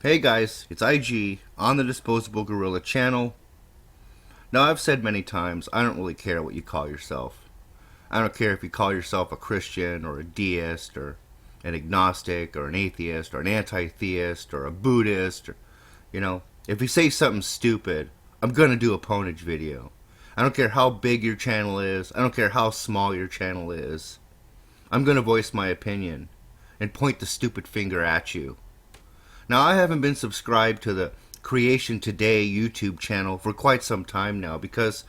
Hey guys, it's IG on the Disposablegorilla channel. Now, I've said many times, I don't really care what you call yourself. I don't care if you call yourself a Christian or a deist or an agnostic or an atheist or an anti-theist or a Buddhist or, if you say something stupid, I'm going to do a Pwnage video. I don't care how big your channel is. I don't care how small your channel is. I'm going to voice my opinion and point the stupid finger at you. Now, I haven't been subscribed to the Creation Today YouTube channel for quite some time now because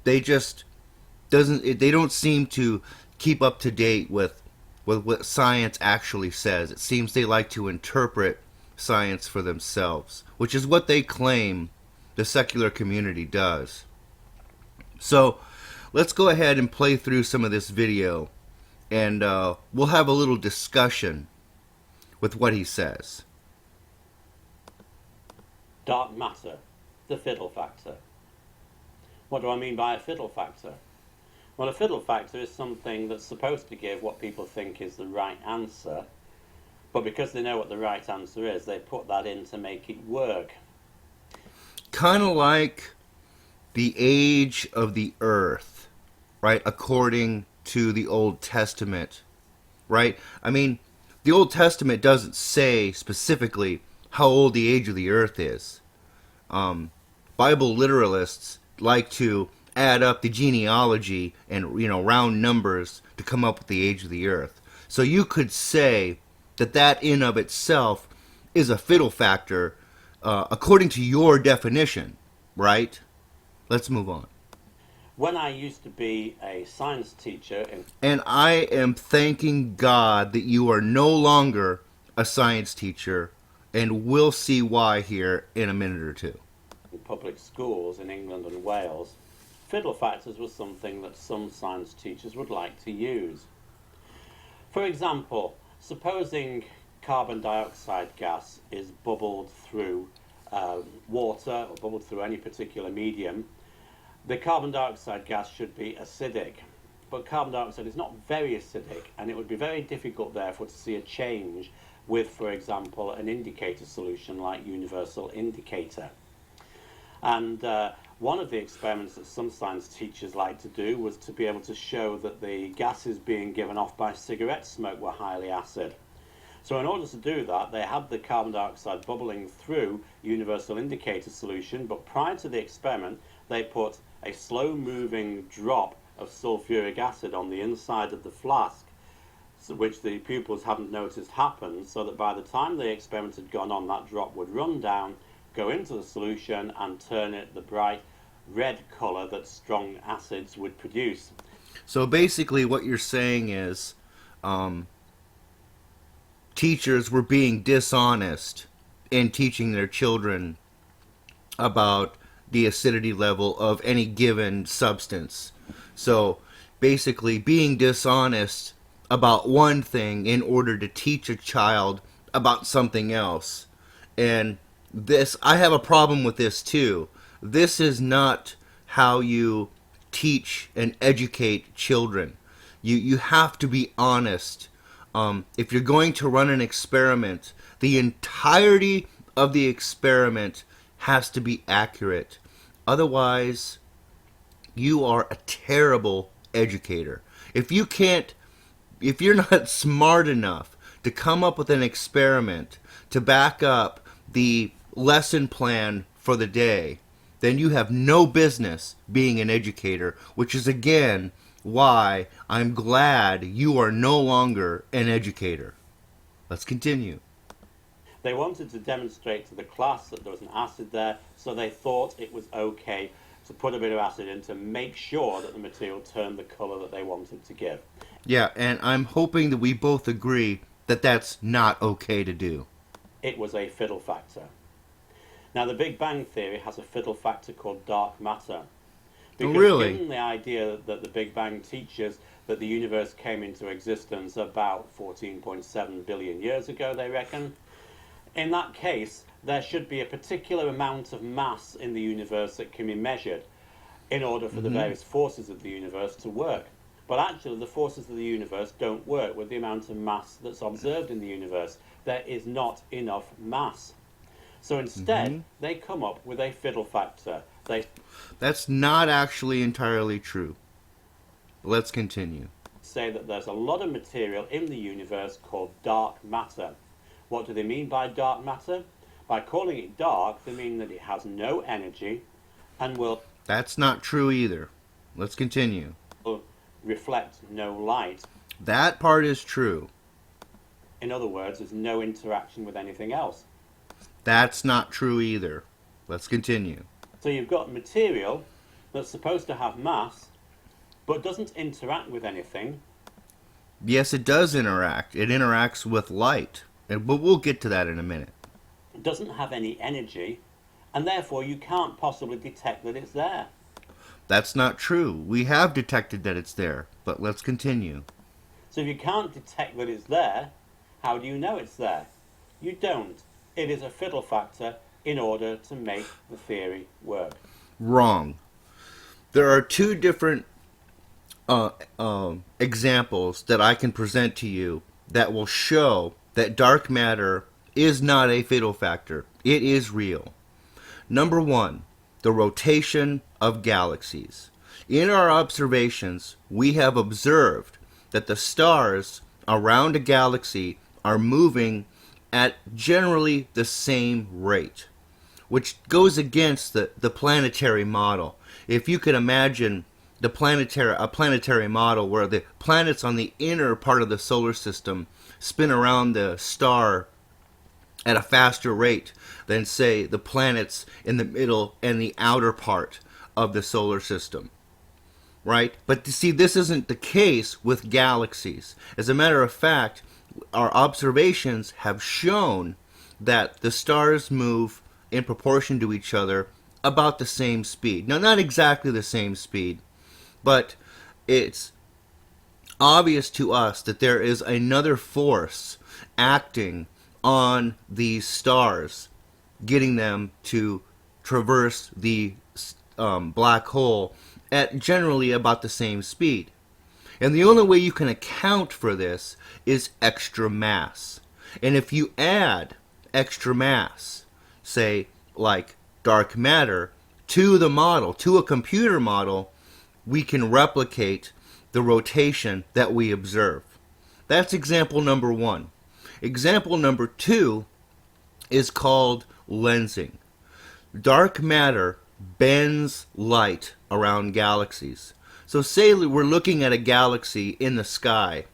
they don't seem to keep up to date with what science actually says. It seems they like to interpret science for themselves, which is what they claim the secular community does. So let's go ahead and play through some of this video, and we'll have a little discussion with what he says. Dark matter, the fiddle factor. What do I mean by a fiddle factor? Well, a fiddle factor is something that's supposed to give what people think is the right answer, but because they know what the right answer is, they put that in to make it work. Kind of like the age of the earth, right? According to the Old Testament, right? I mean, the Old Testament doesn't say specifically how old the age of the earth is. Bible literalists like to add up the genealogy and round numbers to come up with the age of the earth. So you could say that in of itself is a fiddle factor according to your definition, right? Let's move on. When I used to be a science teacher and I am thanking God that you are no longer a science teacher, and we'll see why here in a minute or two. In public schools in England and Wales, fiddle factors was something that some science teachers would like to use. For example, supposing carbon dioxide gas is bubbled through water or bubbled through any particular medium, the carbon dioxide gas should be acidic. But carbon dioxide is not very acidic, and it would be very difficult therefore to see a change with, for example, an indicator solution like universal indicator. And one of the experiments that some science teachers like to do was to be able to show that the gases being given off by cigarette smoke were highly acid. So in order to do that, they had the carbon dioxide bubbling through universal indicator solution, but prior to the experiment, they put a slow-moving drop of sulfuric acid on the inside of the flask, which the pupils hadn't noticed happened, so that by the time the experiment had gone on, that drop would run down, go into the solution, and turn it the bright red colour that strong acids would produce. So basically what you're saying is teachers were being dishonest in teaching their children about the acidity level of any given substance. So basically being dishonest about one thing in order to teach a child about something else. And this, I have a problem with this too. This is not how you teach and educate children. You have to be honest. If you're going to run an experiment, the entirety of the experiment has to be accurate. Otherwise, you are a terrible educator. If you're not smart enough to come up with an experiment to back up the lesson plan for the day, then you have no business being an educator, which is again why I'm glad you are no longer an educator. Let's continue. They wanted to demonstrate to the class that there was an acid there, so they thought it was okay to put a bit of acid in to make sure that the material turned the colour that they wanted to give. Yeah, and I'm hoping that we both agree that that's not okay to do. It was a fiddle factor. Now, the Big Bang Theory has a fiddle factor called dark matter. Because really? Given the idea that the Big Bang teaches that the universe came into existence about 14.7 billion years ago, they reckon, in that case, there should be a particular amount of mass in the universe that can be measured in order for the various forces of the universe to work. But actually, the forces of the universe don't work with the amount of mass that's observed in the universe. There is not enough mass. So instead, they come up with a fiddle factor. That's not actually entirely true. Let's continue. Say that there's a lot of material in the universe called dark matter. What do they mean by dark matter? By calling it dark, they mean that it has no energy and will That's not true either. Let's continue. reflect no light. That part is true. In other words, there's no interaction with anything else. That's not true either. Let's continue. So you've got material that's supposed to have mass, but doesn't interact with anything. Yes, it does interact. It interacts with light. But we'll get to that in a minute. It doesn't have any energy, and therefore you can't possibly detect that it's there. That's not true. We have detected that it's there, but let's continue. So if you can't detect that it's there, how do you know it's there? You don't. It is a fiddle factor in order to make the theory work. Wrong. There are two different examples that I can present to you that will show that dark matter is not a fiddle factor. It is real. Number one, the rotation of galaxies. In our observations, we have observed that the stars around a galaxy are moving at generally the same rate, which goes against the planetary model. If you could imagine a planetary model where the planets on the inner part of the solar system spin around the star at a faster rate than, say, the planets in the middle and the outer part of the solar system. Right? But you see, this isn't the case with galaxies. As a matter of fact, our observations have shown that the stars move in proportion to each other about the same speed. Now, not exactly the same speed, but it's obvious to us that there is another force acting on these stars, getting them to traverse the black hole at generally about the same speed. And the only way you can account for this is extra mass. And if you add extra mass, say like dark matter, to the model, to a computer model, we can replicate the rotation that we observe. That's example number one. Example number two is called lensing. Dark matter bends light around galaxies. So say we're looking at a galaxy in the sky,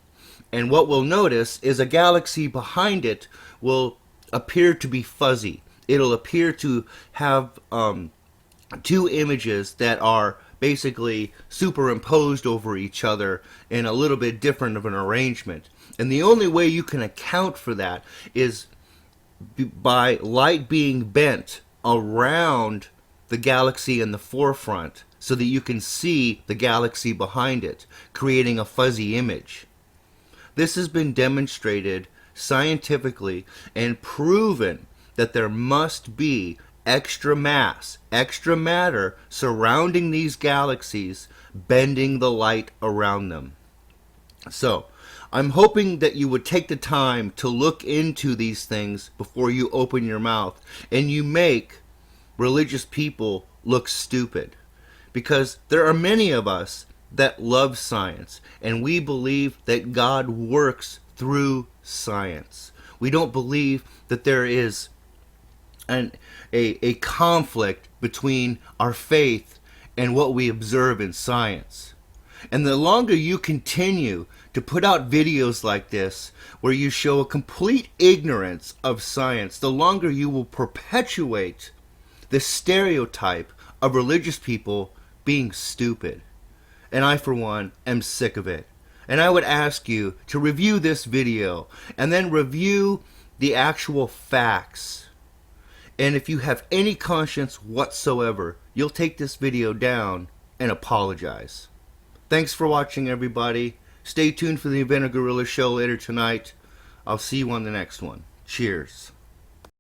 and what we'll notice is a galaxy behind it will appear to be fuzzy. It'll appear to have two images that are basically superimposed over each other in a little bit different of an arrangement. And the only way you can account for that is by light being bent around the galaxy in the forefront so that you can see the galaxy behind it, creating a fuzzy image. This has been demonstrated scientifically and proven that there must be extra mass, extra matter surrounding these galaxies, bending the light around them. So, I'm hoping that you would take the time to look into these things before you open your mouth and you make religious people look stupid. Because there are many of us that love science, and we believe that God works through science. We don't believe that there is a conflict between our faith and what we observe in science. And the longer you continue to put out videos like this, where you show a complete ignorance of science, the longer you will perpetuate the stereotype of religious people being stupid. And I, for one, am sick of it. And I would ask you to review this video and then review the actual facts. And if you have any conscience whatsoever, you'll take this video down and apologize. Thanks for watching, everybody. Stay tuned for the Pwnage Gorilla show later tonight. I'll see you on the next one. Cheers.